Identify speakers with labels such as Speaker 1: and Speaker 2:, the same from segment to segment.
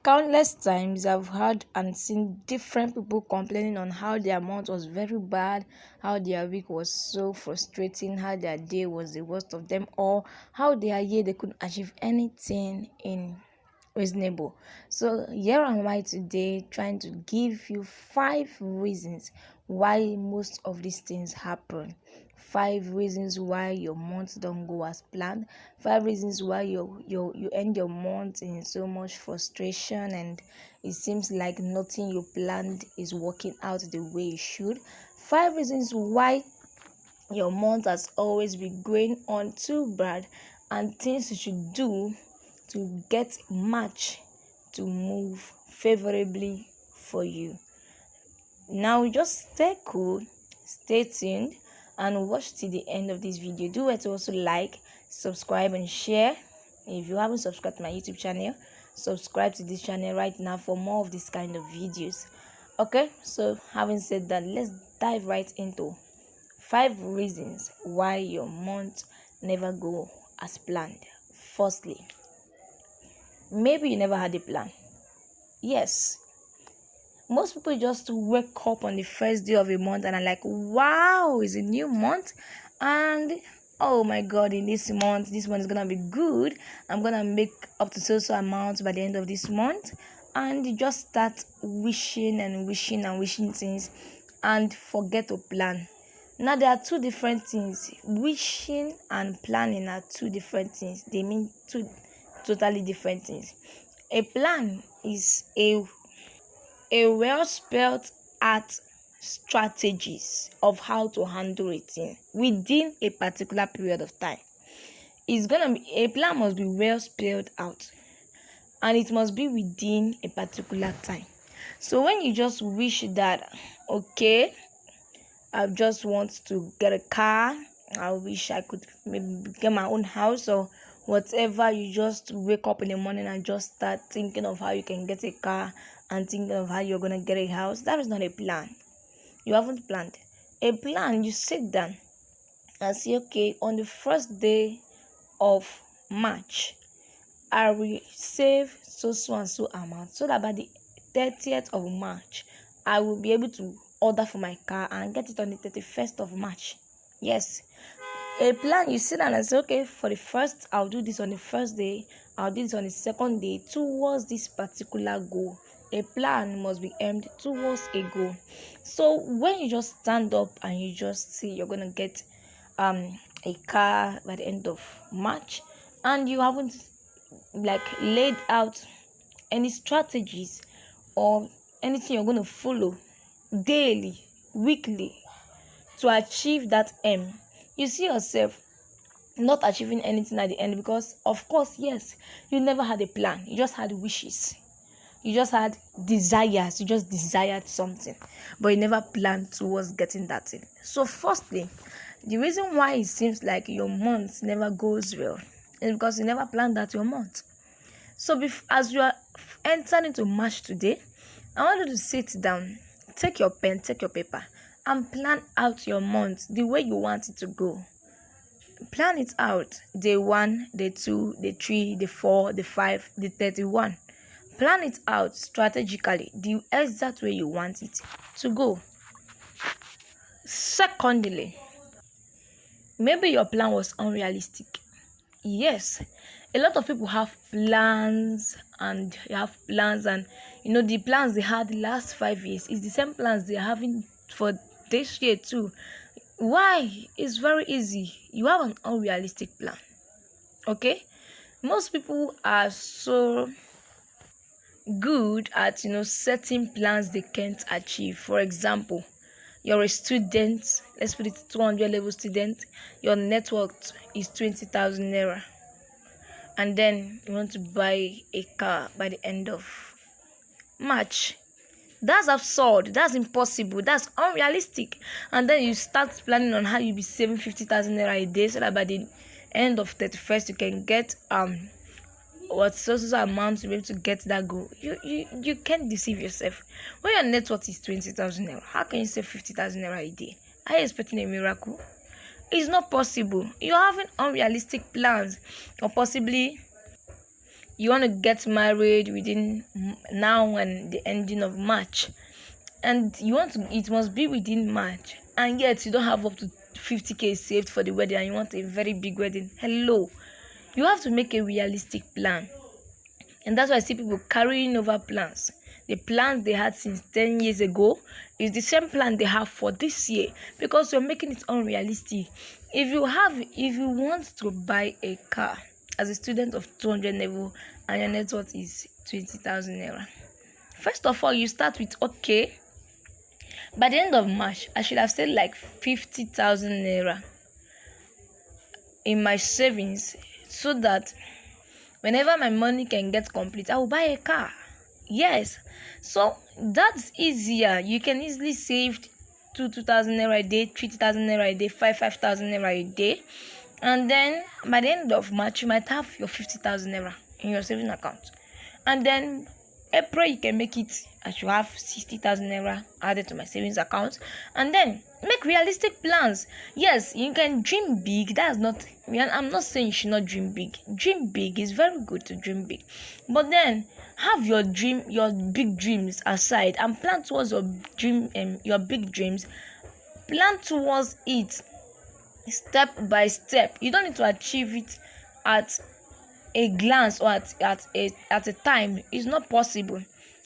Speaker 1: Countless times I've heard and seen different people complaining on how their month was very bad, how their week was so frustrating, how their day was the worst of them, or how their year they couldn't achieve anything in reasonable. So here am I today trying to give you 5 reasons why most of these things happen. 5 reasons why your month don't go as planned. 5 reasons why you end your month in so much frustration and it seems like nothing you planned is working out the way it should. 5 reasons why your month has always been going on too bad and things you should do to get match to move favorably for you. Now just stay cool, stay tuned and watch till the end of this video. Do it to also like, subscribe and share. If you haven't subscribed to my YouTube channel, subscribe to this channel right now for more of this kind of videos. Okay, so having said that, let's dive right into 5 reasons why your month never go as planned. Firstly, maybe you never had a plan. Yes, most people just wake up on the first day of a month and are like, wow, it's a new month and oh my god, in this month is gonna be good. I'm gonna make up to so amount by the end of this month, and you just start wishing things and forget to plan. Now there are two different things. Wishing and planning are two different things. They mean two totally different things. A plan is a well spelled out strategies of how to handle a thing within a particular period of time. A plan must be well spelled out and it must be within a particular time. So when you just wish that, okay, I just want to get a car, I wish I could maybe get my own house or whatever, you just wake up in the morning and just start thinking of how you can get a car and thinking of how you're going to get a house. That is not a plan. You haven't planned. A plan, you sit down and say, okay, on the first day of March, I will save so and so amount so that by the 30th of March, I will be able to order for my car and get it on the 31st of March. Yes. A plan, you sit down and say, okay, for the first, I'll do this on the first day, I'll do this on the second day towards this particular goal. A plan must be aimed towards a goal. So when you just stand up and you just say you're gonna get a car by the end of March and you haven't laid out any strategies or anything you're gonna follow daily, weekly to achieve that aim, you see yourself not achieving anything at the end because, of course, yes, you never had a plan. You just had wishes. You just had desires. You just desired something, but you never planned towards getting that thing. So, firstly, the reason why it seems like your month never goes well is because you never planned that your month. So, as you are entering into March today, I want you to sit down, take your pen, take your paper, and plan out your month the way you want it to go. Plan it out. Day 1, day 2, day 3, day 4, day 5, day 31. Plan it out strategically, the exact way you want it to go. Secondly, maybe your plan was unrealistic. Yes, a lot of people have plans and the plans they had the last 5 years is the same plans they're having for this year too. Why? It's very easy. You have an unrealistic plan. Okay? Most people are so good at setting plans they can't achieve. For example, you're a student, let's put it 200 level student, your net worth is 20,000 naira, and then you want to buy a car by the end of March. That's absurd. That's impossible. That's unrealistic. And then you start planning on how you be saving 50,000 naira a day so that by the end of 31st you can get what so amount to be able to get that goal. You can't deceive yourself. When your net worth is 20,000 naira, how can you save 50,000 naira a day? Are you expecting a miracle? It's not possible. You're having unrealistic plans, or possibly you want to get married within now and the ending of March, and it must be within March, and yet you don't have up to 50k saved for the wedding, and you want a very big wedding. Hello, you have to make a realistic plan. And that's why I see people carrying over plans. The plans they had since 10 years ago is the same plan they have for this year, because you're making it unrealistic. If you want to buy a car as a student of 200 level and your net worth is 20,000 naira, first of all, you start with, okay, by the end of March, I should have said like 50,000 naira in my savings, so that whenever my money can get complete, I will buy a car. Yes, so that's easier. You can easily save 2,000 naira a day, 3,000 naira a day, 5,000 naira a day, and then by the end of March, you might have your 50,000 naira in your saving account, and then April you can make it. I should have 60,000 naira added to my savings account, and then make realistic plans. Yes, you can dream big. I'm not saying you should not dream big. Dream big is very good to dream big, but then have your big dreams aside and plan towards your big dreams. Plan towards it step by step. You don't need to achieve it at a glance or at a time. It's not possible.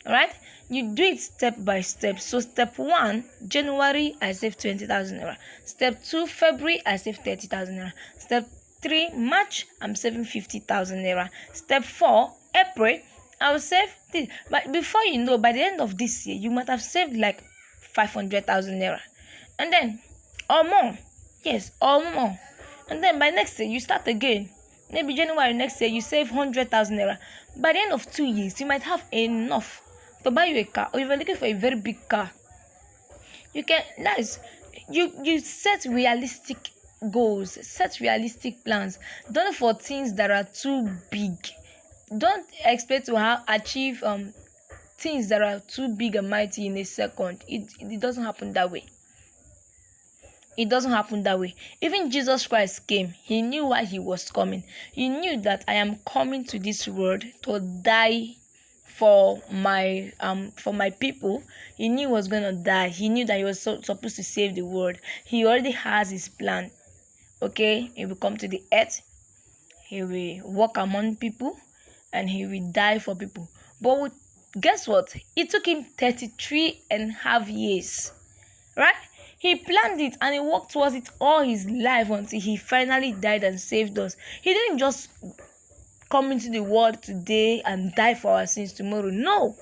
Speaker 1: All right, you do it step by step. So step 1, January, I save 20,000 naira. Step 2, February, I save 30,000 naira. Step 3, March, I'm saving 50,000 naira. Step 4, April, I will save this. But before you know, by the end of this year, you might have saved like 500,000 naira, and then or more. Yes, or more. And then by next year, you start again. Maybe January next year, you save 100,000 naira. By the end of 2 years, you might have enough to buy you a car, or if you're looking for a very big car, you can. You set realistic goals, set realistic plans. Don't look for things that are too big. Don't expect to achieve things that are too big and mighty in a second. It doesn't happen that way. It doesn't happen that way. Even Jesus Christ came. He knew why he was coming. He knew that I am coming to this world to die for my people. He knew he was going to die. He knew that he was supposed to save the world. He already has his plan. Okay, he will come to the earth. He will walk among people, and he will die for people. But guess what? It took him 33.5 years. Right? He planned it and he worked towards it all his life until he finally died and saved us. He didn't just come into the world today and die for our sins tomorrow. No.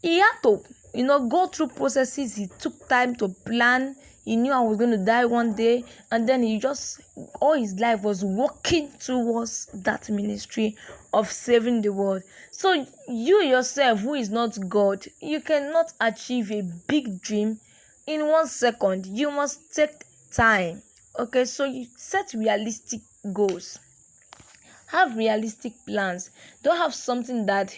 Speaker 1: He had to, go through processes. He took time to plan. He knew I was going to die one day, and then he just all his life was working towards that ministry of saving the world. So you yourself, who is not God, you cannot achieve a big dream in 1 second. You must take time. Okay, so you set realistic goals. Have realistic plans. Don't have something that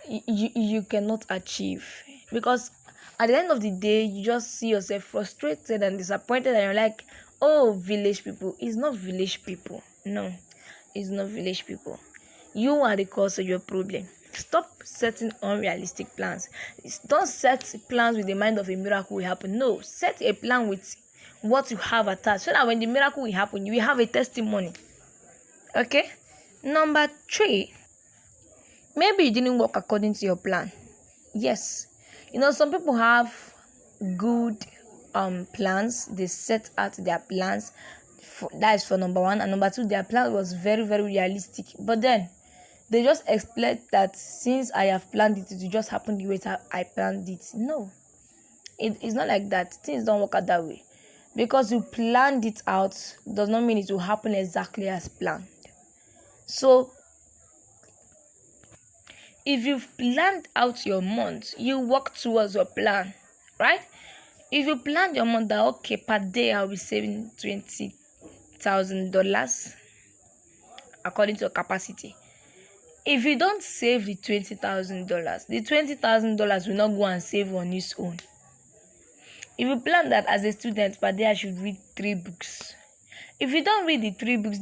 Speaker 1: you cannot achieve, because at the end of the day, you just see yourself frustrated and disappointed, and you're like, oh, village people. It's not village people. No, it's not village people. You are the cause of your problem. Stop setting unrealistic plans. Don't set plans with the mind of a miracle will happen. No, set a plan with what you have attached, so that when the miracle will happen, you will have a testimony. Okay? Number 3, maybe you didn't work according to your plan. Yes. Some people have good plans. They set out their plans. That is for number 1. And number 2, their plan was very, very realistic. But then they just expect that since I have planned it, it will just happen the way I planned it. No. It's not like that. Things don't work out that way. Because you planned it out does not mean it will happen exactly as planned. So if you've planned out your month, you work towards your plan, right? If you planned your month that, okay, per day I'll be saving $20,000 according to your capacity. If you don't save the $20,000, the $20,000 will not go and save on its own. If you plan that as a student per day I should read 3 books, if you don't read the 3 books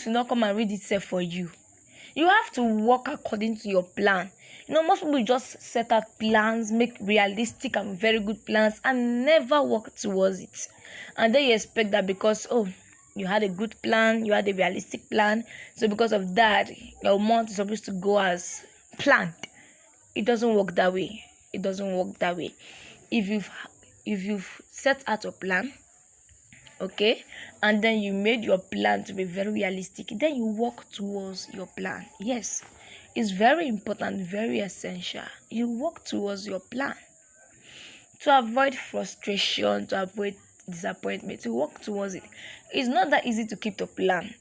Speaker 1: will not come and read itself for you. You have to work according to your plan. Most people just set out plans, make realistic and very good plans, and never work towards it. And then you expect that because, you had a good plan, you had a realistic plan, so because of that, your month is supposed to go as planned. It doesn't work that way. It doesn't work that way. If you've set out a plan, okay, and then you made your plan to be very realistic, then you work towards your plan. Yes, it's very important, very essential. You work towards your plan to avoid frustration, to avoid disappointment, to work towards it. It's not that easy to keep the plan.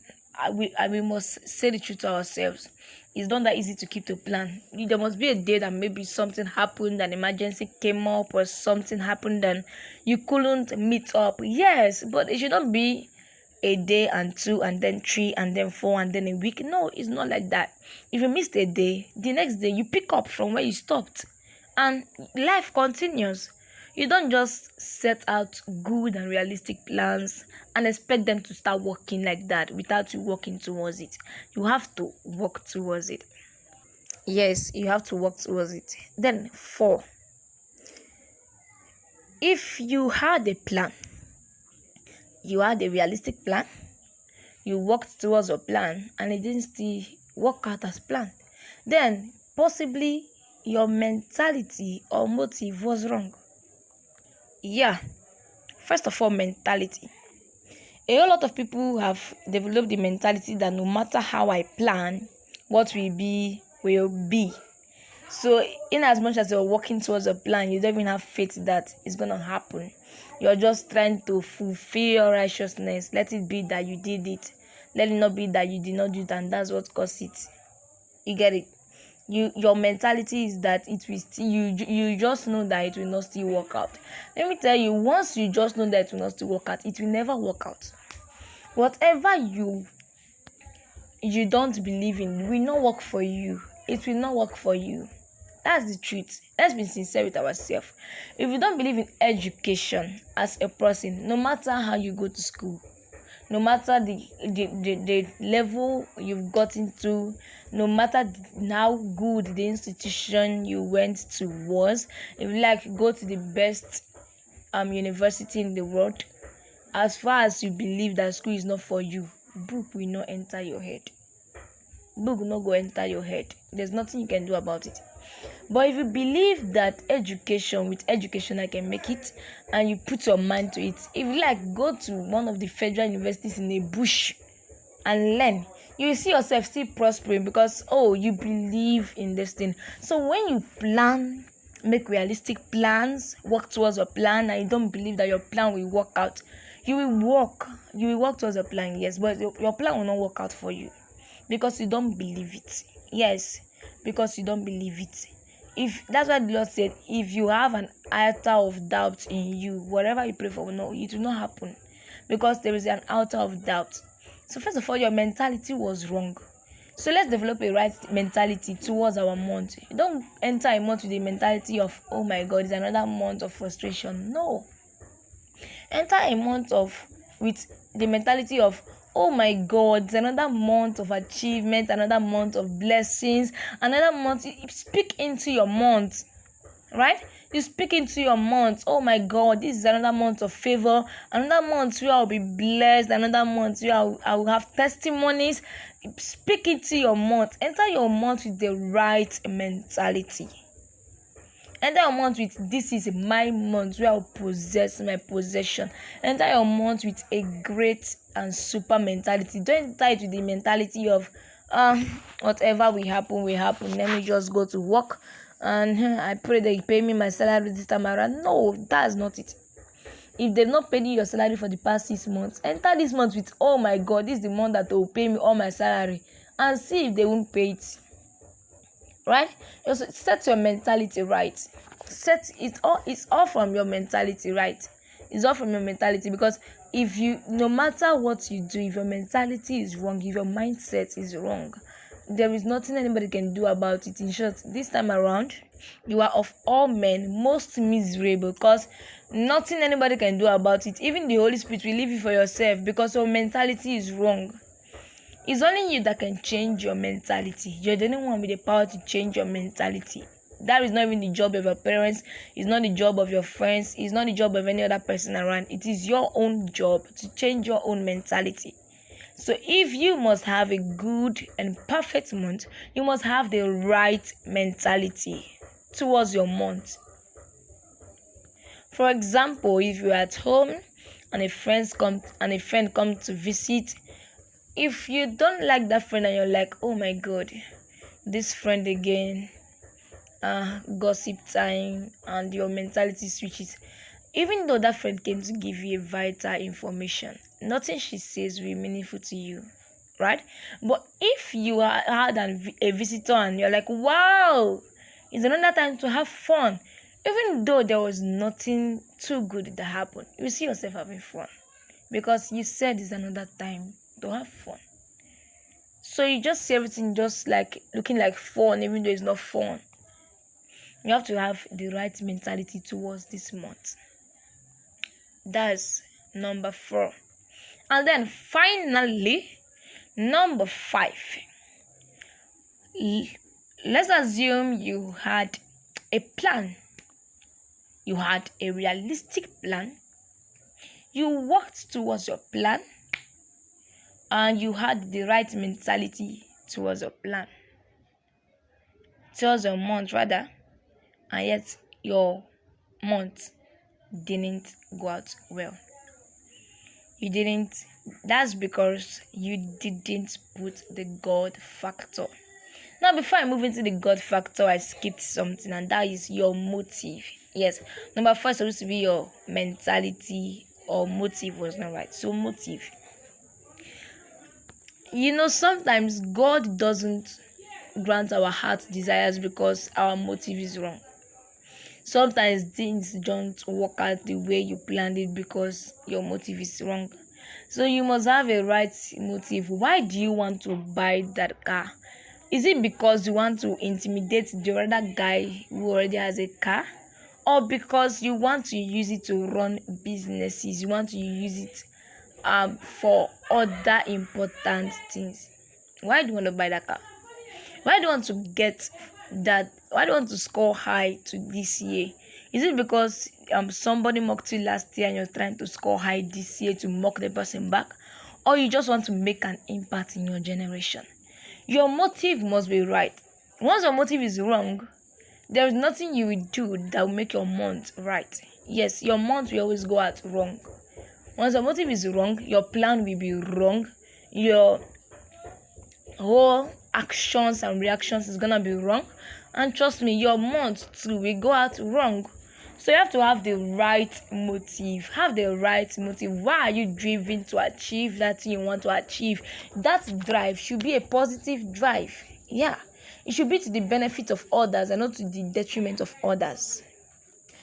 Speaker 1: We must say the truth to ourselves. It's not that easy to keep the plan. There must be a day that maybe something happened, an emergency came up, or something happened and you couldn't meet up. Yes, but it should not be a day and two and then three and then four and then a week. No, it's not like that. If you missed a day, the next day you pick up from where you stopped and life continues. You don't just set out good and realistic plans and expect them to start working like that without you working towards it. You have to work towards it. Yes, you have to work towards it. Then 4, if you had a plan, you had a realistic plan, you worked towards your plan and it didn't still work out as planned, then possibly your mentality or motive was wrong. Yeah, first of all, mentality. A whole lot of people have developed the mentality that no matter how I plan, what will be will be. So in as much as you're working towards a plan, you don't even have faith that it's going to happen. You're just trying to fulfill your righteousness. Let it be that you did it. Let it not be that you did not do it, and that's what caused it. You get it? Your mentality is that it will still, you just know that it will not still work out. Let me tell you, once you just know that it will not still work out, it will never work out. Whatever you don't believe in will not work for you. It will not work for you. That's the truth. Let's be sincere with ourselves. If you don't believe in education as a person, no matter how you go to school, no matter the level you've gotten to, no matter how good the institution you went to was, if you like go to the best university in the world, as far as you believe that school is not for you, book will not enter your head. Book will not go enter your head. There's nothing you can do about it. But if you believe that with education I can make it, and you put your mind to it, if you like go to one of the federal universities in a bush and learn, you will see yourself still prospering because you believe in this thing. So when you plan, make realistic plans, work towards your plan, and you don't believe that your plan will work out, you will work towards your plan, yes, but your plan will not work out for you because you don't believe it. Yes, because you don't believe it. If that's why the Lord said, if you have an iota of doubt in you, whatever you pray for, no, it will not happen, because there is an iota of doubt. So first of all, your mentality was wrong. So let's develop a right mentality towards our month. You don't enter a month with the mentality of, oh my God, it's another month of frustration. No. Enter a month with the mentality of, oh my God, it's another month of achievement, another month of blessings, another month. You speak into your month, right? You speak into your month. Oh my God, this is another month of favor, another month where I'll be blessed, another month where I will have testimonies. Speak into your month. Enter your month with the right mentality. Enter your month with, this is my month where I'll possess my possession. Enter your month with a great and super mentality. Don't enter it with the mentality of whatever will happen. Let me just go to work and I pray they pay me my salary this time around. No, that's not it. If they've not paid you your salary for the past 6 months, enter this month with, oh my God, this is the month that they will pay me all my salary, and see if they won't pay it. Right? Also, set your mentality right. It's all from your mentality, right? It's all from your mentality, because if you, no matter what you do, if your mentality is wrong, if your mindset is wrong, there is nothing anybody can do about it. In short, this time around, you are of all men most miserable, because nothing anybody can do about it. Even the Holy Spirit will leave you for yourself, because your mentality is wrong. It's only you that can change your mentality. You're the only one with the power to change your mentality. That is not even the job of your parents. It's not the job of your friends. It's not the job of any other person around. It is your own job to change your own mentality. So if you must have a good and perfect month, you must have the right mentality towards your month. For example, if you're at home and a friend comes to visit, if you don't like that friend and you're like, oh my god, this friend again, gossip time, and your mentality switches, even though that friend came to give you a vital information, nothing she says will be meaningful to you, right? But if you had a visitor and you're like, wow, it's another time to have fun, even though there was nothing too good that happened, you see yourself having fun because you said it's another time to have fun. So you just see everything just like looking like fun, even though it's not fun. You have to have the right mentality towards this month. That's number 4. And then finally, number 5. Let's assume you had a plan. You had a realistic plan. You worked towards your plan. And you had the right mentality towards your plan. Towards your month rather. And yet your month didn't go out well. You didn't. That's because you didn't put the God factor. Now, before I move into the God factor, I skipped something, and that is your motive. Yes, number 4 is supposed to be your mentality, or motive was not right. So motive. Sometimes God doesn't grant our heart desires because our motive is wrong. Sometimes things don't work out the way you planned it because your motive is wrong. So you must have a right motive. Why do you want to buy that car? Is it because you want to intimidate the other guy who already has a car? Or because you want to use it to run businesses? You want to use it for other important things? Why do you want to buy that car? Why do you want to get that? Why do you want to score high to this year? Is it because somebody mocked you last year and you're trying to score high this year to mock the person back? Or you just want to make an impact in your generation? Your motive must be right. Once your motive is wrong, there is nothing you will do that will make your month right. Yes, your month will always go out wrong. Once your motive is wrong, your plan will be wrong. Your whole actions and reactions is gonna be wrong. And trust me, your month too will go out wrong. So you have to have the right motive. Have the right motive. Why are you driven to achieve that thing you want to achieve? That drive should be a positive drive. Yeah. It should be to the benefit of others and not to the detriment of others.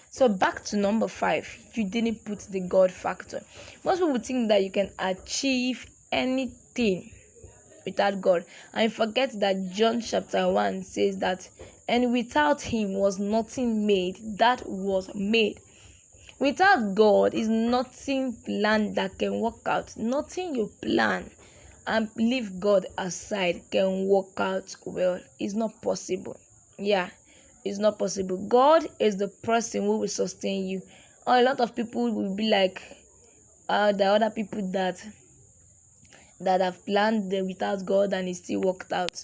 Speaker 1: So back to number 5. You didn't put the God factor. Most people think that you can achieve anything without God. And you forget that John chapter 1 says that, and without him was nothing made that was made. Without God is nothing planned that can work out. Nothing you plan and leave God aside can work out well. It's not possible. Yeah, it's not possible. God is the person who will sustain you. Or a lot of people will be like the other people that have planned without God and it still worked out.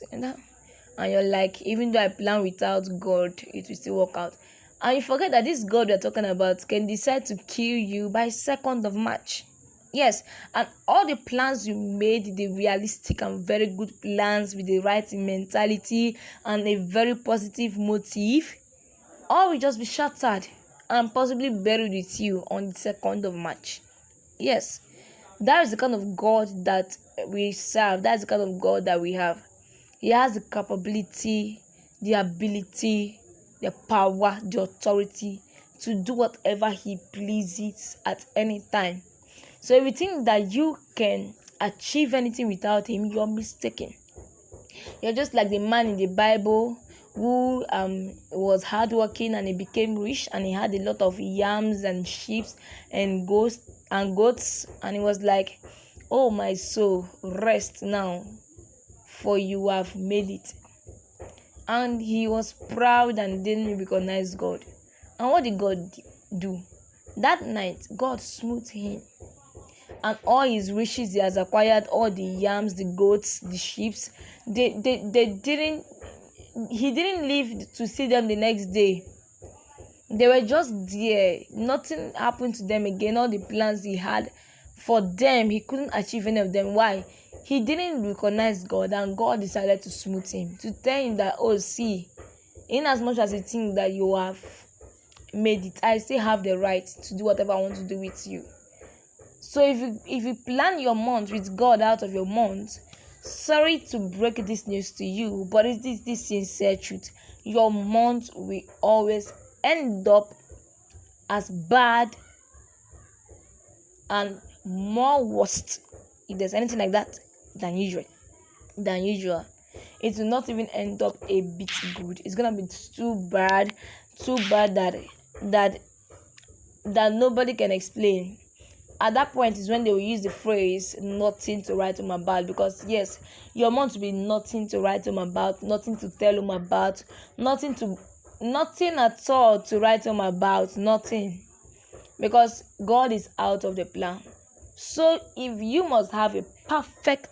Speaker 1: And you're like, even though I plan without God, it will still work out. And you forget that this God we're talking about can decide to kill you by second of March. Yes, and all the plans you made, the realistic and very good plans with the right mentality and a very positive motive, all will just be shattered and possibly buried with you on the 2nd of March. Yes, that is the kind of God that we serve. That's the kind of God that we have. He has the capability, the ability, the power, the authority to do whatever he pleases at any time. So if you think that you can achieve anything without him, you're mistaken. You're just like the man in the Bible who was hardworking and he became rich and he had a lot of yams and sheep and goats, and he was like, oh my soul, rest now. for you have made it. And he was proud and didn't recognize God. And what did God do? That night, God smote him. And all his riches he has acquired, all the yams, the goats, the sheep, he didn't live to see them the next day. They were just there. Nothing happened to them again. All the plans he had for them, he couldn't achieve any of them. Why? He didn't recognize God, and God decided to smooth him, to tell him that, oh, see, in as much as you think that you have made it, I still have the right to do whatever I want to do with you. So if you plan your month with God out of your month, sorry to break this news to you, but it is this sincere truth. Your month will always end up as bad and more worst, if there's anything like that, than usual. It will not even end up a bit good. It's gonna be too bad that nobody can explain. At that point is when they will use the phrase nothing to write home about, because yes, your month will be nothing to write home about, nothing to tell home about, nothing at all to write home about, nothing, because God is out of the plan. So if you must have a perfect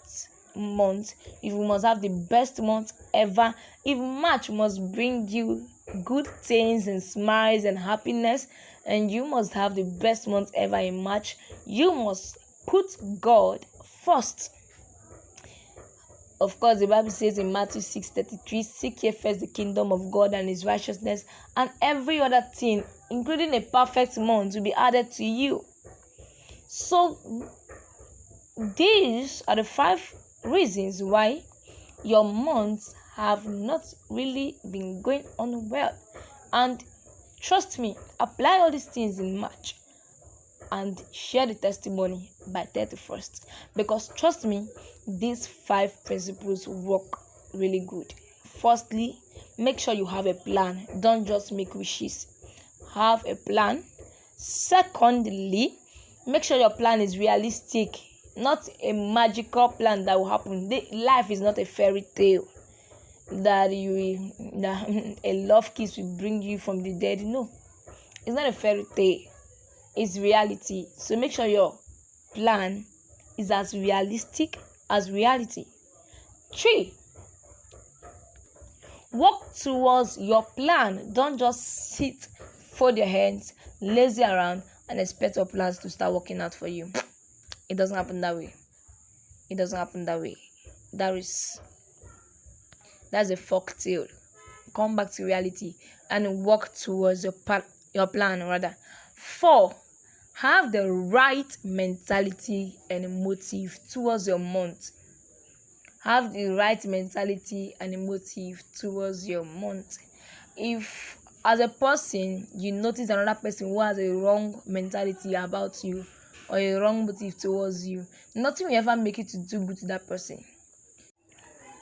Speaker 1: month, if you must have the best month ever, if March must bring you good things and smiles and happiness, and you must have the best month ever in March, you must put God first. Of course, the Bible says in Matthew 6:33, seek ye first the kingdom of God and his righteousness, and every other thing, including a perfect month, will be added to you. So these are the 5 reasons why your months have not really been going on well. And trust me, apply all these things in March and share the testimony by 31st, because trust me, these 5 principles work really good. Firstly, make sure you have a plan. Don't just make wishes. Have a plan. Secondly, make sure your plan is realistic, not a magical plan that will happen. Life is not a fairy tale that a love kiss will bring you from the dead. No, it's not a fairy tale. It's reality. So make sure your plan is as realistic as reality. 3, work towards your plan. Don't just sit, fold your hands, lazy around, and expect your plans to start working out for you. It doesn't happen that way. That's a folk tale. Come back to reality and work towards your plan rather. 4, have the right mentality and motive towards your month. Have the right mentality and motive towards your month. If as a person you notice another person who has a wrong mentality about you or a wrong motive towards you, nothing will ever make you to do good to that person.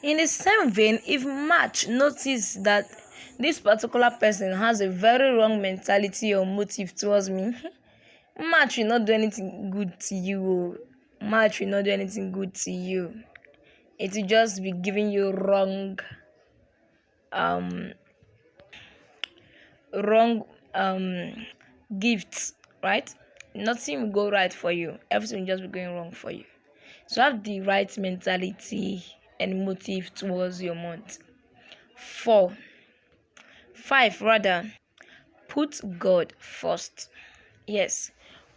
Speaker 1: In the same vein, if March notice that this particular person has a very wrong mentality or motive towards me, March will not do anything good to you. It will just be giving you wrong gifts, right? Nothing will go right for you. Everything will just be going wrong for you. So have the right mentality and motive towards your month. 5 rather, put God first. Yes,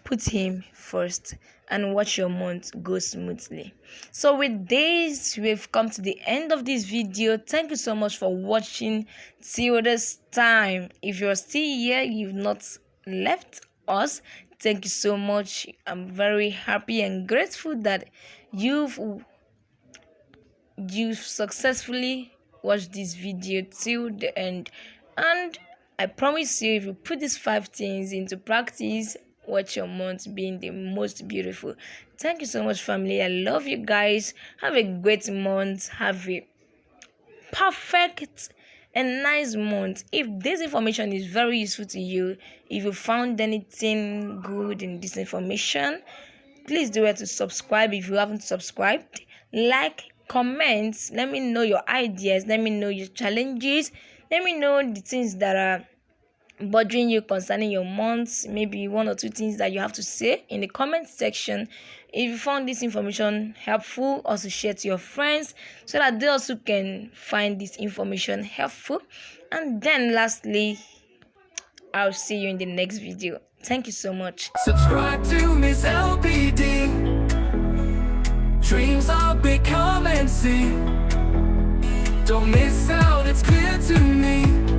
Speaker 1: put him first and watch your month go smoothly. So with this, we've come to the end of this video. Thank you so much for watching till this time. If you're still here, you've not left us, thank you so much. I'm very happy and grateful that you've successfully watched this video till the end. And I promise you, if you put these 5 things into practice, watch your month being the most beautiful. Thank you so much, family. I love you guys. Have a great month. Have a perfect and nice month. If this information is very useful to you, if you found anything good in this information, please do it to subscribe if you haven't subscribed, like, comments. Let me know your ideas. Let me know your challenges. Let me know the things that are bothering you concerning your months, maybe one or two things that you have to say in the comment section. If you found this information helpful, also share to your friends so that they also can find this information helpful. And then lastly, I'll see you in the next video. Thank you so much.
Speaker 2: Subscribe to Miss LPD. Dreams are big, come and see. Don't miss out, it's clear to me.